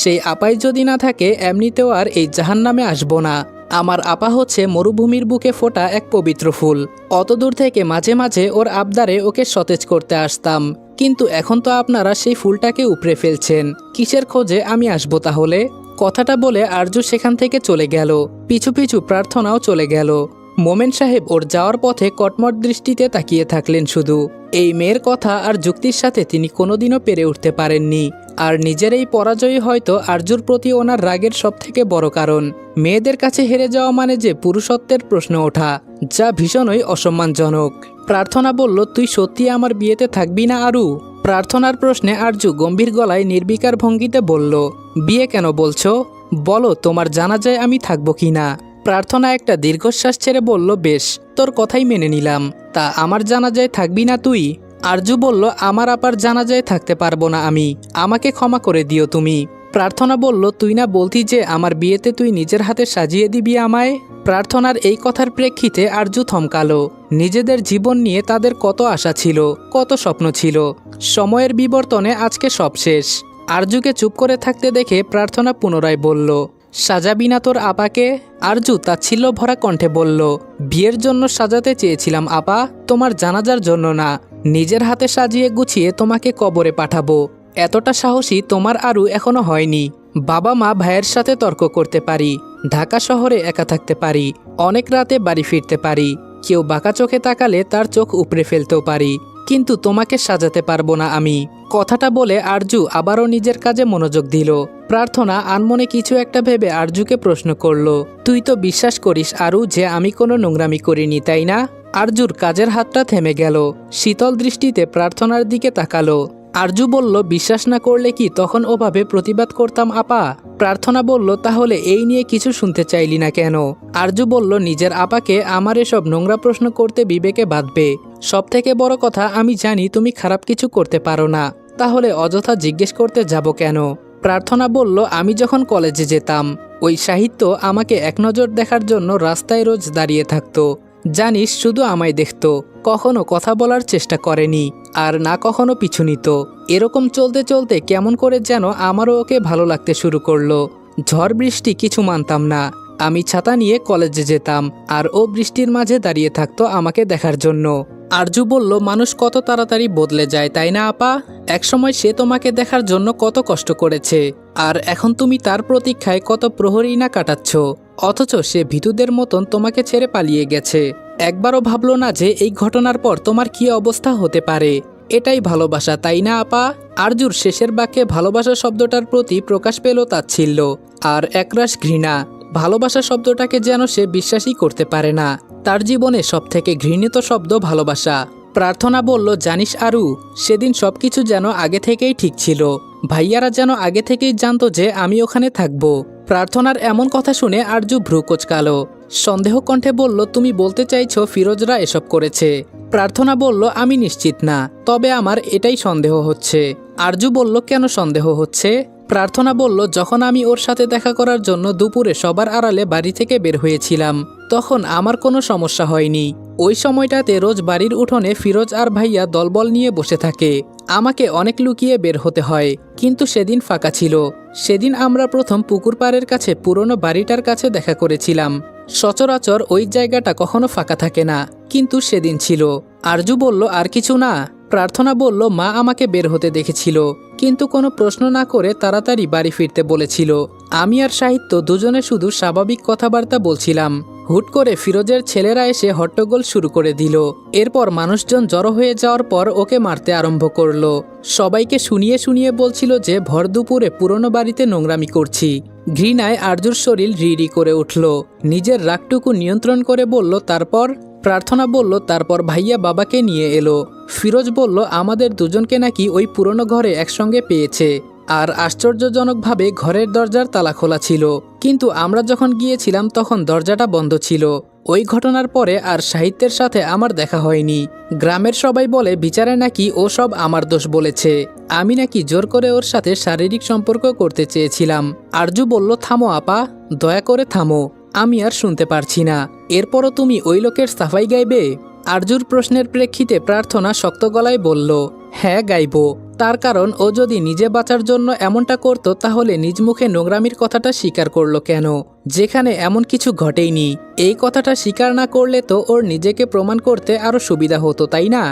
সেই আপাই যদি না থাকে এমনিতেও আর এই জাহান্নামে আসবো না। আমার আপা হচ্ছে মরুভূমির বুকে ফোটা এক পবিত্র ফুল। অত দূর থেকে মাঝে মাঝে ওর আবদারে ওকে সতেজ করতে আসতাম, কিন্তু এখন তো আপনারা সেই ফুলটাকে উপড়ে ফেলছেন। কিসের খোঁজে আমি আসবো তাহলে? কথাটা বলে আরজু সেখান থেকে চলে গেল। পিছু পিছু প্রার্থনাও চলে গেল। মোমেন সাহেব ওর যাওয়ার পথে কটমট দৃষ্টিতে তাকিয়ে থাকলেন শুধু। এই মেয়ের কথা আর যুক্তির সাথে তিনি কোনোদিনও পেরে উঠতে পারেননি। আর নিজের এই পরাজয়ই হয়তো আরজুর প্রতি ওনার রাগের সবথেকে বড় কারণ। মেয়েদের কাছে হেরে যাওয়া মানে যে পুরুষত্বের প্রশ্ন ওঠা, যা ভীষণই অসম্মানজনক। প্রার্থনা বলল, তুই সত্যি আমার বিয়েতে থাকবি না আরু? প্রার্থনার প্রশ্নে আরজু গম্ভীর গলায় নির্বিকার ভঙ্গিতে বলল, বিয়ে কেন বলছো? বলো তোমার জানাজায় আমি থাকবো কি না। প্রার্থনা একটা দীর্ঘশ্বাস ছেড়ে বলল, বেশ, তোর কথাই মেনে নিলাম। তা আমার জানাজায় থাকবি না তুই? আরজু বলল, আমার আপার জানাজায় থাকতে পারবো না আমি, আমাকে ক্ষমা করে দিও তুমি। প্রার্থনা বলল, তুই না বলতি যে আমার বিয়েতে তুই নিজের হাতে সাজিয়ে দিবি আমায়? প্রার্থনার এই কথার প্রেক্ষিতে আরজু থমকালো। নিজেদের জীবন নিয়ে তাদের কত আশা ছিল, কত স্বপ্ন ছিল। সময়ের বিবর্তনে আজকে সব শেষ। আরজুকে চুপ করে থাকতে দেখে প্রার্থনা পুনরায় বলল, সাজাবি না তোর আপাকে? আরজু তাচ্ছিল্য ভরা কণ্ঠে বলল, বিয়ের জন্য সাজাতে চেয়েছিলাম আপা, তোমার জানাজার জন্য না। নিজের হাতে সাজিয়ে গুছিয়ে তোমাকে কবরে পাঠাবো, এতটা সাহসী তোমার আরু এখনো হয়নি। বাবা মা ভাইয়ের সাথে তর্ক করতে পারি, ঢাকা শহরে একা থাকতে পারি, অনেক রাতে বাড়ি ফিরতে পারি, কেউ বাঁকা চোখে তাকালে তার চোখ উপড়ে ফেলতেও পারি, কিন্তু তোমাকে সাজাতে পারবো না আমি। কথাটা বলে আরজু আবারও নিজের কাজে মনোযোগ দিল। প্রার্থনা আনমনে কিছু একটা ভেবে আরজুকে প্রশ্ন করল, তুই তো বিশ্বাস করিস আরু যে আমি কোনো নোংরামি করিনি, তাই না? আরজুর কাজের হাতটা থেমে গেল। শীতল দৃষ্টিতে প্রার্থনার দিকে তাকালো। আরজু বলল, বিশ্বাস না করলে কি তখন ওভাবে প্রতিবাদ করতাম আপা? প্রার্থনা বলল, তাহলে এই নিয়ে কিছু শুনতে চাইলি না কেন? আরজু বলল, নিজের আপাকে আমার এসব নোংরা প্রশ্ন করতে বিবেকে বাঁধবে। সব থেকে বড় কথা, আমি জানি তুমি খারাপ কিছু করতে পারো না, তাহলে অযথা জিজ্ঞেস করতে যাব কেন? প্রার্থনা বলল, আমি যখন কলেজে যেতাম, ওই সাহিত্য আমাকে এক নজর দেখার জন্য রাস্তায় রোজ দাঁড়িয়ে থাকতো। জানিস, শুধু আমায় দেখতো, কখনো কথা বলার চেষ্টা করেনি, আর না কখনো পিছু নিত। এরকম চলতে চলতে কেমন করে যেন আমারও ওকে ভালো লাগতে শুরু করলো। ঝড় বৃষ্টি কিছু মানতাম না, আমি ছাতা নিয়ে কলেজে যেতাম, আর ও বৃষ্টির মাঝে দাঁড়িয়ে থাকতো আমাকে দেখার জন্য। আরজু বলল, মানুষ কত তাড়াতাড়ি বদলে যায়, তাই না আপা? একসময় সে তোমাকে দেখার জন্য কত কষ্ট করেছে, আর এখন তুমি তার প্রতীক্ষায় কত প্রহরই না কাটাচ্ছ, অথচ সে ভীতুদের মতন তোমাকে ছেড়ে পালিয়ে গেছে। একবারও ভাবলো না যে এই ঘটনার পর তোমার কি অবস্থা হতে পারে? এটাই ভালোবাসা, তাই না আপা? আরজুর শেষের বাক্যে ভালোবাসা শব্দটার প্রতি প্রকাশ পেল তাচ্ছিল্য আর একরাশ ঘৃণা। ভালোবাসা শব্দটাকে যেন সে বিশ্বাসই করতে পারে না। তার জীবনে সবথেকে ঘৃণিত শব্দ ভালোবাসা। প্রার্থনা বলল, জানিস আরু, সেদিন সবকিছু যেন আগে থেকেই ঠিক ছিল। ভাইয়ারা যেন আগে থেকেই জানতো যে আমি ওখানে থাকবো। প্রার্থনার এমন কথা শুনে আরজু ভ্রু কোঁচকালো। সন্দেহ কণ্ঠে বলল, তুমি বলতে চাইছো ফিরোজরা এসব করেছে? প্রার্থনা বলল, আমি নিশ্চিত না, তবে আমার এটাই সন্দেহ হচ্ছে। আরজু বলল, কেন সন্দেহ হচ্ছে? প্রার্থনা বলল, যখন আমি ওর সাথে দেখা করার জন্য দুপুরে সবার আড়ালে বাড়ি থেকে বের হয়েছিলাম, তখন আমার কোনো সমস্যা হয়নি। ওই সময়টাতে রোজ বাড়ির উঠোনে ফিরোজ আর ভাইয়া দলবল নিয়ে বসে থাকে। আমাকে অনেক লুকিয়ে বের হতে হয়, কিন্তু সেদিন ফাঁকা ছিল। সেদিন আমরা প্রথম পুকুর পাড়ের কাছে পুরনো বাড়িটার কাছে দেখা করেছিলাম। সচরাচর ওই জায়গাটা কখনো ফাঁকা থাকে না, কিন্তু সেদিন ছিল। আরজু বলল, আর কিছু না? প্রার্থনা বলল, মা আমাকে বের হতে দেখেছিল, কিন্তু কোনো প্রশ্ন না করে তাড়াতাড়ি বাড়ি ফিরতে বলেছিল। আমি আর সাহিত্য দুজনে শুধু স্বাভাবিক কথাবার্তা বলছিলাম। হুট করে ফিরোজের ছেলেরা এসে হট্টগোল শুরু করে দিল। এরপর মানুষজন জড়ো হয়ে যাওয়ার পর ওকে মারতে আরম্ভ করলো। সবাইকে শুনিয়ে শুনিয়ে বলছিল যে ভর দুপুরে পুরনো বাড়িতে নোংরামি করছি। ঘৃণায় আরজুর শরীর রিরি করে উঠল। নিজের রাগটুকু নিয়ন্ত্রণ করে বলল, তারপর? প্রার্থনা বলল, তারপর ভাইয়া বাবাকে নিয়ে এলো। ফিরোজ বলল, আমাদের দুজনকে নাকি ওই পুরনো ঘরে একসঙ্গে পেয়েছে, আর আশ্চর্যজনকভাবে ঘরের দরজার তালা খোলা ছিল, কিন্তু আমরা যখন গিয়েছিলাম তখন দরজাটা বন্ধ ছিল। ওই ঘটনার পরে আর সাহিত্যের সাথে আমার দেখা হয়নি। গ্রামের সবাই বলে বিচারে নাকি ও সব আমার দোষ বলেছে, আমি নাকি জোর করে ওর সাথে শারীরিক সম্পর্ক করতে চেয়েছিলাম। আরজু বলল, থামো আপা, দয়া করে থামো, আমি আর শুনতে পারছি না। এরপরও তুমি ওই লোকের সাফাই গাইবে? আরজুর প্রশ্নের প্রেক্ষিতে প্রার্থনা শক্ত গলায় বলল, হ্যাঁ গাইব, তার কারণ ও যদি নিজে বাঁচার জন্য এমনটা করত তাহলে নিজ মুখে নোংরামির কথাটা স্বীকার করলো কেন, যেখানে এমন কিছু ঘটেইনি। এই কথাটা স্বীকার না করলে তো ওর নিজেকে প্রমাণ করতে আরো সুবিধা হতো, তাই না?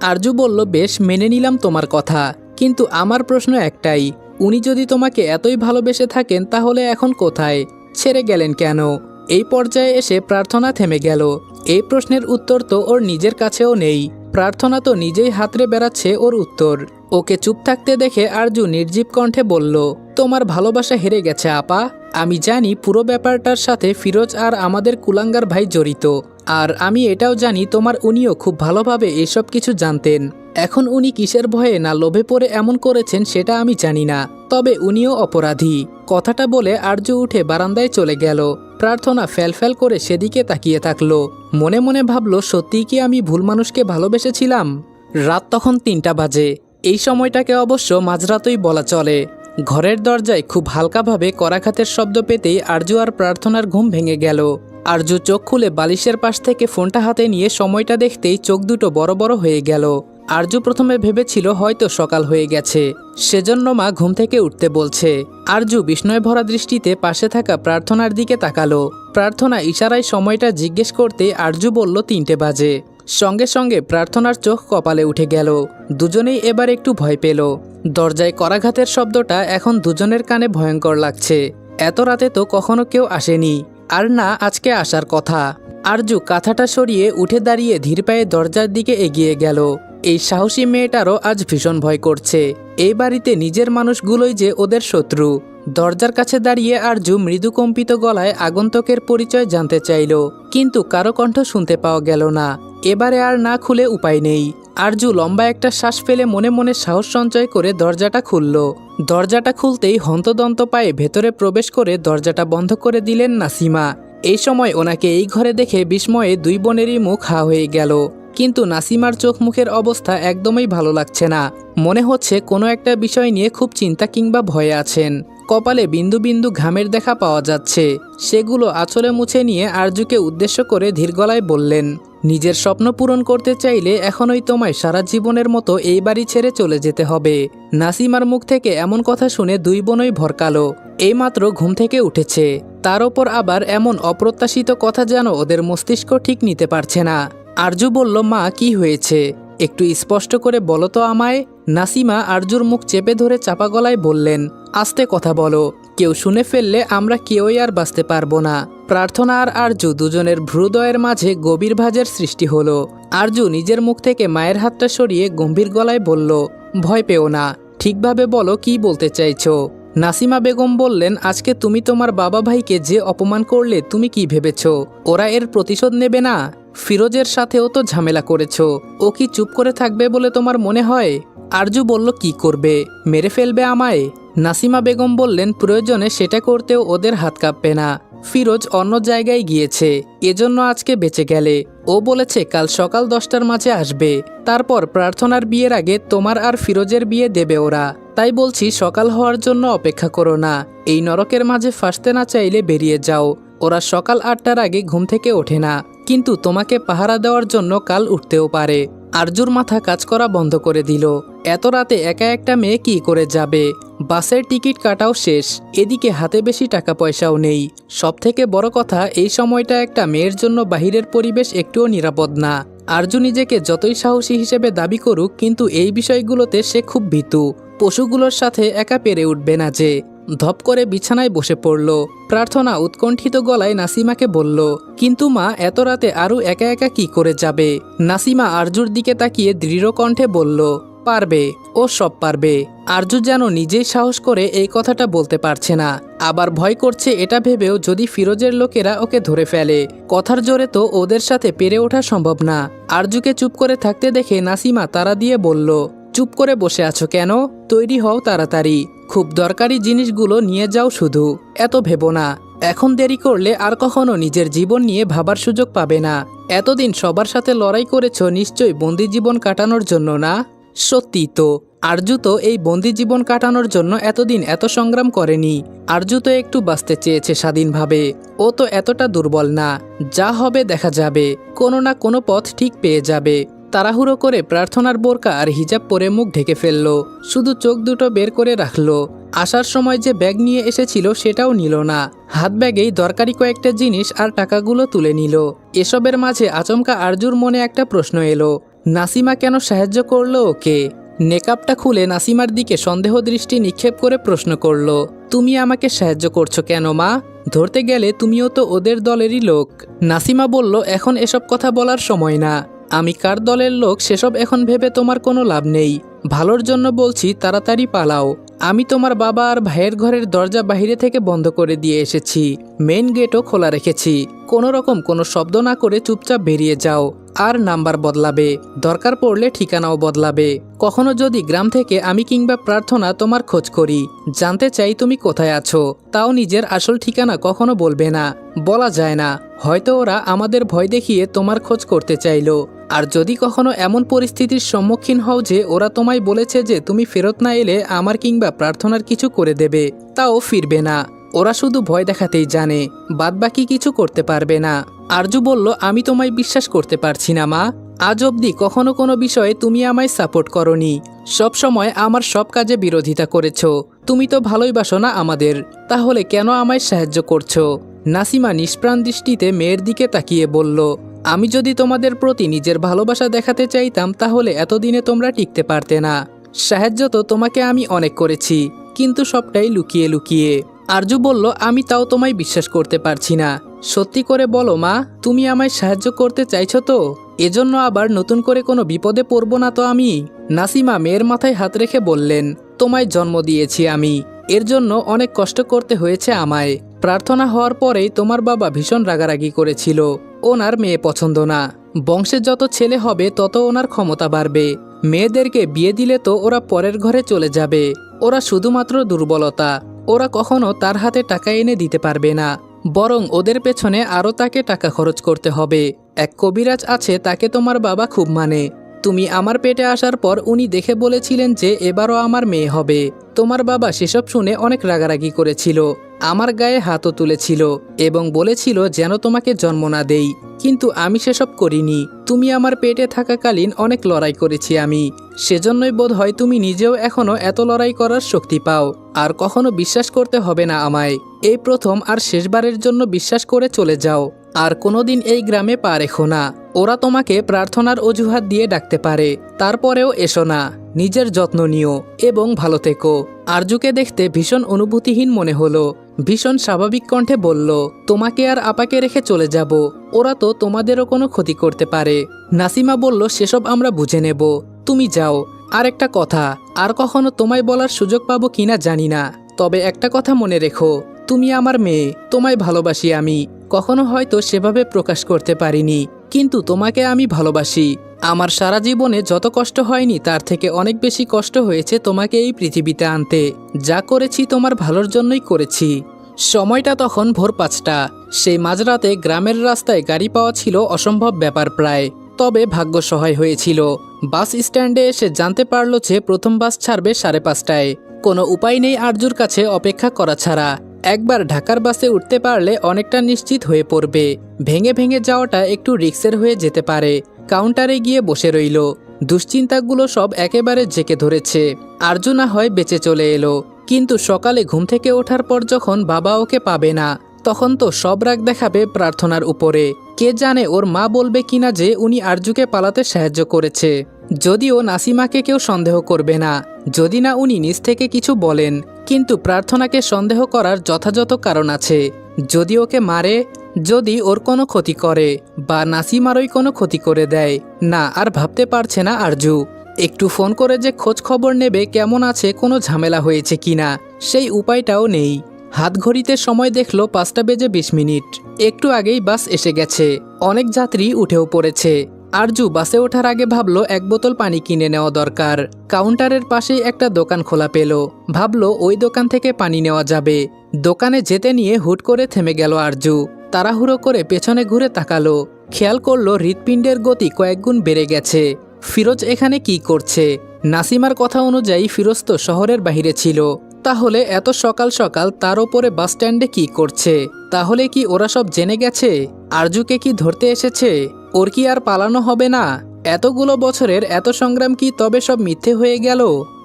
আরজু বলল, বেশ, মেনে নিলাম তোমার কথা, কিন্তু আমার প্রশ্ন একটাই, উনি যদি তোমাকে এতই ভালোবেসে থাকেন তাহলে এখন কোথায়, ছেড়ে গেলেন কেন? এই পর্যায়ে এসে প্রার্থনা থেমে গেল। এই প্রশ্নের উত্তর তো ওর নিজের কাছেও নেই। প্রার্থনা তো নিজেই হাতড়ে বেড়াচ্ছে ওর উত্তর। ওকে চুপ থাকতে দেখে আরজু নির্জীব কণ্ঠে বলল, তোমার ভালোবাসা হেরে গেছে আপা। আমি জানি পুরো ব্যাপারটার সাথে ফিরোজ আর আমাদের কুলাঙ্গার ভাই জড়িত, আর আমি এটাও জানি তোমার উনিও খুব ভালোভাবে এসব কিছু জানতেন। এখন উনি কিসের ভয়ে না লোভে পড়ে এমন করেছেন সেটা আমি জানি না, তবে উনিও অপরাধী। কথাটা বলে আরজু উঠে বারান্দায় চলে গেল। প্রার্থনা ফ্যালফ্যাল করে সেদিকে তাকিয়ে থাকলো। মনে মনে ভাবলো, সত্যিই কি আমি ভুল মানুষকে ভালোবেসেছিলাম? রাত তখন ৩টা বাজে। এই সময়টাকে অবশ্য মাঝরাতই বলা চলে। ঘরের দরজায় খুব হালকাভাবে করাঘাতের শব্দ পেতেই আরজু আর প্রার্থনার ঘুম ভেঙে গেল। আরজু চোখ খুলে বালিশের পাশ থেকে ফোনটা হাতে নিয়ে সময়টা দেখতেই চোখ দুটো বড় বড় হয়ে গেল। আরজু প্রথমে ভেবেছিল হয়তো সকাল হয়ে গেছে, সেজন্য মা ঘুম থেকে উঠতে বলছে। আরজু বিস্ময় ভরা দৃষ্টিতে পাশে থাকা প্রার্থনার দিকে তাকালো। প্রার্থনা ইশারায় সময়টা জিজ্ঞেস করতে আরজু বলল ৩টে বাজে। সঙ্গে সঙ্গে প্রার্থনার চোখ কপালে উঠে গেল। দুজনেই এবার একটু ভয় পেল। দরজায় করাঘাতের শব্দটা এখন দুজনের কানে ভয়ঙ্কর লাগছে। এত রাতে তো কখনো কেউ আসেনি, আর না আজকে আসার কথা। আরজু কাঁথাটা সরিয়ে উঠে দাঁড়িয়ে ধীর পায়ে দরজার দিকে এগিয়ে গেল। এই সাহসী মেয়েটারও আজ ভীষণ ভয় করছে। এই বাড়িতে নিজের মানুষগুলোই যে ওদের শত্রু। দরজার কাছে দাঁড়িয়ে আরজু মৃদুকম্পিত গলায় আগন্তুকের পরিচয় জানতে চাইল, কিন্তু কারো কণ্ঠ শুনতে পাওয়া গেল না। এবারে আর না খুলে উপায় নেই। আরজু লম্বা একটা শ্বাস ফেলে মনে মনে সাহস সঞ্চয় করে দরজাটা খুলল। দরজাটা খুলতেই হন্তদন্ত পায়ে ভেতরে প্রবেশ করে দরজাটা বন্ধ করে দিলেন নাসিমা। এই সময় ওনাকে এই ঘরে দেখে বিস্ময়ে দুই বোনেরই মুখ হা হয়ে গেল। কিন্তু নাসিমার চোখ মুখের অবস্থা একদমই ভালো লাগছে না। মনে হচ্ছে কোনো একটা বিষয় নিয়ে খুব চিন্তা কিংবা ভয়ে আছেন। কপালে বিন্দু বিন্দু ঘামের দেখা পাওয়া যাচ্ছে। সেগুলো আঁচলে মুছে নিয়ে আরজুকে উদ্দেশ্য করে ধীর গলায় বললেন, নিজের স্বপ্ন পূরণ করতে চাইলে এখনই তোমায় সারা জীবনের মতো এই বাড়ি ছেড়ে চলে যেতে হবে। নাসিমার মুখ থেকে এমন কথা শুনে দুই বোনই ভরকালো। এইমাত্র ঘুম থেকে উঠেছে, তার ওপর আবার এমন অপ্রত্যাশিত কথা যেন ওদের মস্তিষ্ক ঠিক নিতে পারছে না। আরজু বলল, মা কি হয়েছে, একটু স্পষ্ট করে বলো তো আমায়। নাসিমা আরজুর মুখ চেপে ধরে চাপা গলায় বললেন, আস্তে কথা বলো, কেউ শুনে ফেললে আমরা কেউই আর বাঁচতে পারবো না। প্রার্থনা আর আরজু দুজনের ভ্রুদয়ের মাঝে গভীর ভাঁজের সৃষ্টি হলো। আরজু নিজের মুখ থেকে মায়ের হাতটা সরিয়ে গম্ভীর গলায় বলল, ভয় পেও না, ঠিকভাবে বলো কি বলতে চাইছো। নাসিমা বেগম বললেন, আজকে তুমি তোমার বাবা ভাইকে যে অপমান করলে তুমি কি ভেবেছো ওরা এর প্রতিশোধ নেবে না? ফিরোজের সাথেও তো ঝামেলা করেছো, ও কি চুপ করে থাকবে বলে তোমার মনে হয়? আরজু বলল, কি করবে, মেরে ফেলবে আমায়? নাসিমা বেগম বললেন, প্রয়োজনে সেটা করতেও ওদের হাত কাঁপবে না। ফিরোজ অন্য জায়গায় গিয়েছে, এজন্য আজকে বেঁচে গেলে। ও বলেছে কাল সকাল 10টার মাঝে আসবে। তারপর প্রার্থনার বিয়ের আগে তোমার আর ফিরোজের বিয়ে দেবে ওরা। তাই বলছি সকাল হওয়ার জন্য অপেক্ষা করো না। এই নরকের মাঝে ফাঁসতে না চাইলে বেরিয়ে যাও। ওরা সকাল 8টার আগে ঘুম থেকে ওঠে না, কিন্তু তোমাকে পাহারা দেওয়ার জন্য কাল উঠতেও পারে। আরজুর মাথা কাজ করা বন্ধ করে দিল। এত রাতে একা একটা মেয়ে কি করে যাবে? বাসের টিকিট কাটাও শেষ, এদিকে হাতে বেশি টাকা পয়সাও নেই। সবথেকে বড় কথা, এই সময়টা একটা মেয়ের জন্য বাহিরের পরিবেশ একটুও নিরাপদ না। আরজু নিজেকে যতই সাহসী হিসেবে দাবি করুক, কিন্তু এই বিষয়গুলোতে সে খুব ভীতু। পশুগুলোর সাথে একা পেরে উঠবে না যে। ধপ করে বিছানায় বসে পড়ল। প্রার্থনা উৎকণ্ঠিত গলায় নাসিমাকে বলল, কিন্তু মা এত রাতে আরও একা একা কি করে যাবে? নাসিমা আরজুর দিকে তাকিয়ে দৃঢ় কণ্ঠে বলল, পারবে, ও সব পারবে। আরজু যেন নিজেই সাহস করে এই কথাটা বলতে পারছে না, আবার ভয় করছে এটা ভেবেও যদি ফিরোজের লোকেরা ওকে ধরে ফেলে। কথার জোরে তো ওদের সাথে পেরে ওঠা সম্ভব না। আরজুকে চুপ করে থাকতে দেখে নাসিমা তাড়া দিয়ে বলল, চুপ করে বসে আছো কেন? তৈরি হও তাড়াতাড়ি, খুব দরকারি জিনিসগুলো নিয়ে যাও, শুধু এত ভেবো না। এখন দেরি করলে আর কখনো নিজের জীবন নিয়ে ভাবার সুযোগ পাবে না। এতদিন সবার সাথে লড়াই করেছো, নিশ্চয়ই বন্দি জীবন কাটানোর জন্য না? সত্যি তো, আরজু তো এই বন্দি জীবন কাটানোর জন্য এতদিন এত সংগ্রাম করেনি। আরজু তো একটু বাঁচতে চেয়েছে স্বাধীনভাবে। ও তো এতটা দুর্বল না, যা হবে দেখা যাবে, কোনো না কোনো পথ ঠিক পেয়ে যাবে। তাড়াহুড়ো করে প্রার্থনার বোরকা আর হিজাব পরে মুখ ঢেকে ফেলল, শুধু চোখ দুটো বের করে রাখলো। আসার সময় যে ব্যাগ নিয়ে এসেছিল সেটাও নিল না, হাত ব্যাগেই দরকারি কয়েকটা জিনিস আর টাকাগুলো তুলে নিল। এসবের মাঝে আচমকা আরজুর মনে একটা প্রশ্ন এলো, নাসিমা কেন সাহায্য করলো ওকে? নেকাবটা খুলে নাসিমার দিকে সন্দেহ দৃষ্টি নিক্ষেপ করে প্রশ্ন করল, তুমি আমাকে সাহায্য করছো কেন মা? ধরতে গেলে তুমিও তো ওদের দলেরই লোক। নাসিমা বলল, এখন এসব কথা বলার সময় না। আমি কার দলের লোক সেসব এখন ভেবে তোমার কোনো লাভ নেই। ভালোর জন্য বলছি, তাড়াতাড়ি পালাও। আমি তোমার বাবা আর ভাইয়ের ঘরের দরজা বাইরে থেকে বন্ধ করে দিয়ে এসেছি, মেইন গেটও খোলা রেখেছি। কোনো রকম কোনো শব্দ না করে চুপচাপ বেরিয়ে যাও। আর নাম্বার বদলাবে, দরকার পড়লে ঠিকানাও বদলাবে। কখনো যদি গ্রাম থেকে আমি কিংবা প্রার্থনা তোমার খোঁজ করি, জানতে চাই তুমি কোথায় আছো, তাও নিজের আসল ঠিকানা কখনো বলবে না। বলা যায় না, হয়তো ওরা আমাদের ভয় দেখিয়ে তোমার খোঁজ করতে চাইলো। আর যদি কখনো এমন পরিস্থিতির সম্মুখীন হও যে ওরা তোমায় বলেছে যে তুমি ফেরত না এলে আমার কিংবা প্রার্থনার কিছু করে দেবে, তাও ফিরবে না। ওরা শুধু ভয় দেখাতেই জানে, বাদবাকি কিছু করতে পারবে না। আরজু বলল, আমি তোমায় বিশ্বাস করতে পারছি না মা। আজ অবধি কখনো কোনো বিষয়ে তুমি আমায় সাপোর্ট করনি, সবসময় আমার সব কাজে বিরোধিতা করেছো। তুমি তো ভালোই বাসো না আমাদের, তাহলে কেন আমায় সাহায্য করছো? নাসিমা নিষ্প্রাণ দৃষ্টিতে মেয়ের দিকে তাকিয়ে বলল, আমি যদি তোমাদের প্রতি নিজের ভালোবাসা দেখাতে চাইতাম তাহলে এতদিনে তোমরা টিকতে পারতে না। সাহায্য তো তোমাকে আমি অনেক করেছি, কিন্তু সবটাই লুকিয়ে লুকিয়ে। আরজু বলল, আমি তাও তোমায় বিশ্বাস করতে পারছি না। সত্যি করে বলো মা, তুমি আমায় সাহায্য করতে চাইছো তো? এজন্য আবার নতুন করে কোনো বিপদে পড়ব না তো আমি? নাসিমা মেয়ের মাথায় হাত রেখে বললেন, তোমায় জন্ম দিয়েছি আমি, এর জন্য অনেক কষ্ট করতে হয়েছে আমায়। প্রার্থনা হওয়ার পরেই তোমার বাবা ভীষণ রাগারাগি করেছিল, ওনার মেয়ে পছন্দ না। বংশে যত ছেলে হবে তত ওনার ক্ষমতা বাড়বে। মেয়েদেরকে বিয়ে দিলে তো ওরা পরের ঘরে চলে যাবে। ওরা শুধুমাত্র দুর্বলতা, ওরা কখনো তার হাতে টাকা এনে দিতে পারবে না, বরং ওদের পেছনে আরও তাকে টাকা খরচ করতে হবে। এক কবিরাজ আছে, তাকে তোমার বাবা খুব মানে। তুমি আমার পেটে আসার পর উনি দেখে বলেছিলেন যে এবারও আমার মেয়ে হবে। তোমার বাবা সেসব শুনে অনেক রাগারাগি করেছিল, আমার গায়ে হাতও তুলেছিল এবং বলেছিল যেন তোমাকে জন্ম না দেই, কিন্তু আমি সেসব করিনি। তুমি আমার পেটে থাকাকালীন অনেক লড়াই করেছি আমি, সেজন্যই বোধ হয় তুমি নিজেও এখনো এত লড়াই করার শক্তি পাও। আর কখনো বিশ্বাস করতে হবে না আমায়, এই প্রথম আর শেষবারের জন্য বিশ্বাস করে চলে যাও। আর কোনোদিন এই গ্রামে পা রেখো না। ওরা তোমাকে প্রার্থনার অজুহাত দিয়ে ডাকতে পারে, তারপরেও এসো না। নিজের যত্ন নিও এবং ভালো থেকো। আরজুকে দেখতে ভীষণ অনুভূতিহীন মনে হলো। ভীষণ স্বাভাবিক কণ্ঠে বলল, তোমাকে আর আপাকে রেখে চলে যাব, ওরা তো তোমাদেরও কোনো ক্ষতি করতে পারে। নাসিমা বলল, সেসব আমরা বুঝে নেব, তুমি যাও। আর একটা কথা, আর কখনো তোমায় বলার সুযোগ পাবো কিনা জানি না, তবে একটা কথা মনে রেখো, তুমি আমার মেয়ে, তোমায় ভালোবাসি আমি। কখনো হয়তো সেভাবে প্রকাশ করতে পারিনি, কিন্তু তোমাকে আমি ভালোবাসি। আমার সারা জীবনে যত কষ্ট হয়নি তার থেকে অনেক বেশি কষ্ট হয়েছে তোমাকে এই পৃথিবীতে আনতে। যা করেছি তোমার ভালোর জন্যই করেছি। সময়টা তখন ভোর 5টা। সেই মাঝরাতে গ্রামের রাস্তায় গাড়ি পাওয়া ছিল অসম্ভব ব্যাপার প্রায়। তবে ভাগ্য সহায় হয়েছিল। বাস স্ট্যান্ডে এসে জানতে পারল যে প্রথম বাস ছাড়বে 5:30টায়। কোনো উপায় নেই আরজুর কাছে অপেক্ষা করা ছাড়া। একবার ঢাকার বাসে উঠতে পারলে অনেকটা নিশ্চিত হয়ে পড়বে। ভেঙে ভেঙে যাওয়াটা একটু রিস্কের হয়ে যেতে পারে। কাউন্টারে গিয়ে বসে রইল। দুশ্চিন্তাগুলো সব একেবারে জেঁকে ধরেছে। আরজু না হয় বেঁচে চলে এলো, কিন্তু সকালে ঘুম থেকে ওঠার পর যখন বাবা ওকে পাবে না, তখন তো সব রাগ দেখাবে প্রার্থনার উপরে। কে জানে ওর মা বলবে কিনা যে উনি আরজুকে পালাতে সাহায্য করেছে। যদিও নাসিমাকে কেউ সন্দেহ করবে না, যদি না উনি নিজ থেকে কিছু বলেন, কিন্তু প্রার্থনাকে সন্দেহ করার যথাযথ কারণ আছে। যদি ওকে মারে, যদি ওর কোনো ক্ষতি করে, বা নাসিমারই কোনো ক্ষতি করে দেয়, না আর ভাবতে পারছে না আরজু। একটু ফোন করে যে খোঁজ খবর নেবে কেমন আছে, কোনো ঝামেলা হয়েছে কিনা, সেই উপায়টাও নেই। হাত ঘড়িতে সময় দেখলো 5:20। একটু আগেই বাস এসে গেছে, অনেক যাত্রী উঠেও পড়েছে। আরজু বাসে ওঠার আগে ভাবলো এক বোতল পানি কিনে নেওয়া দরকার। কাউন্টারের পাশেই একটা দোকান খোলা পেল, ভাবলো ওই দোকান থেকে পানি নেওয়া যাবে। দোকানে যেতে নিয়ে হুট করে থেমে গেল আরজু। তাড়াহুড়ো করে পেছনে ঘুরে তাকালো, খেয়াল করলো হৃৎপিণ্ডের গতি কয়েকগুণ বেড়ে গেছে। ফিরোজ এখানে কি করছে? নাসিমার কথা অনুযায়ী ফিরোজ তো শহরের বাইরে ছিল, তাহলে এত সকাল সকাল তার ওপরে বাস স্ট্যান্ডে কি করছে? তাহলে কি ওরা সব জেনে গেছে? আরজুকে কি ধরতে এসেছে? ওর কি আর পালানো হবে না? এতগুলো বছরের এত সংগ্রাম কি তবে সব মিথ্যে হয়ে গেল?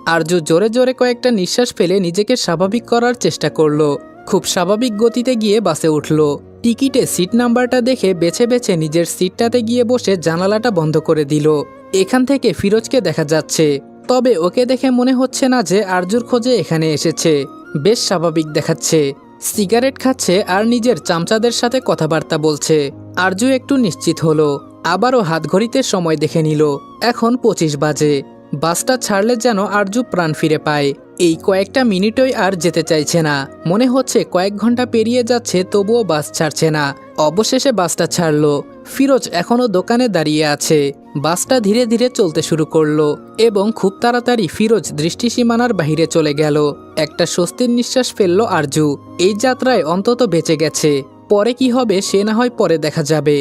আরজু জোরে জোরে কয়েকটা নিঃশ্বাস ফেলে নিজেকে স্বাভাবিক করার চেষ্টা করলো। খুব স্বাভাবিক গতিতে গিয়ে বাসে উঠল। টিকিটে সিট নাম্বারটা দেখে বেছে বেছে নিজের সিটটাতে গিয়ে বসে জানালাটা বন্ধ করে দিল। এখান থেকে ফিরোজকে দেখা যাচ্ছে, তবে ওকে দেখে মনে হচ্ছে না যে আরজুর খোঁজে এখানে এসেছে। বেশ স্বাভাবিক দেখাচ্ছে। সিগারেট খাচ্ছে আর নিজের চামচাদের সাথে কথাবার্তা বলছে। আরজু একটু নিশ্চিত হলো। আবারও হাতঘড়িতে সময় দেখে নিল। এখন 25 বাজে। বাসটা ছাড়লে যেন আরজু প্রাণ ফিরে পায়। এই কয়েকটা মিনিটই আর যেতে চাইছে না। মনে হচ্ছে কয়েক ঘন্টা পেরিয়ে যাচ্ছে, তবুও বাস ছাড়ছে না। অবশেষে বাসটা ছাড়লো। ফিরোজ এখনও দোকানে দাঁড়িয়ে আছে। বাসটা ধীরে ধীরে চলতে শুরু করলো এবং খুব তাড়াতাড়ি ফিরোজ দৃষ্টিসীমানার বাহিরে চলে গেল। একটা স্বস্তির নিঃশ্বাস ফেলল আরজু। এই যাত্রায় অন্তত বেঁচে গেছে। পরে কি হবে সে না হয় পরে দেখা যাবে।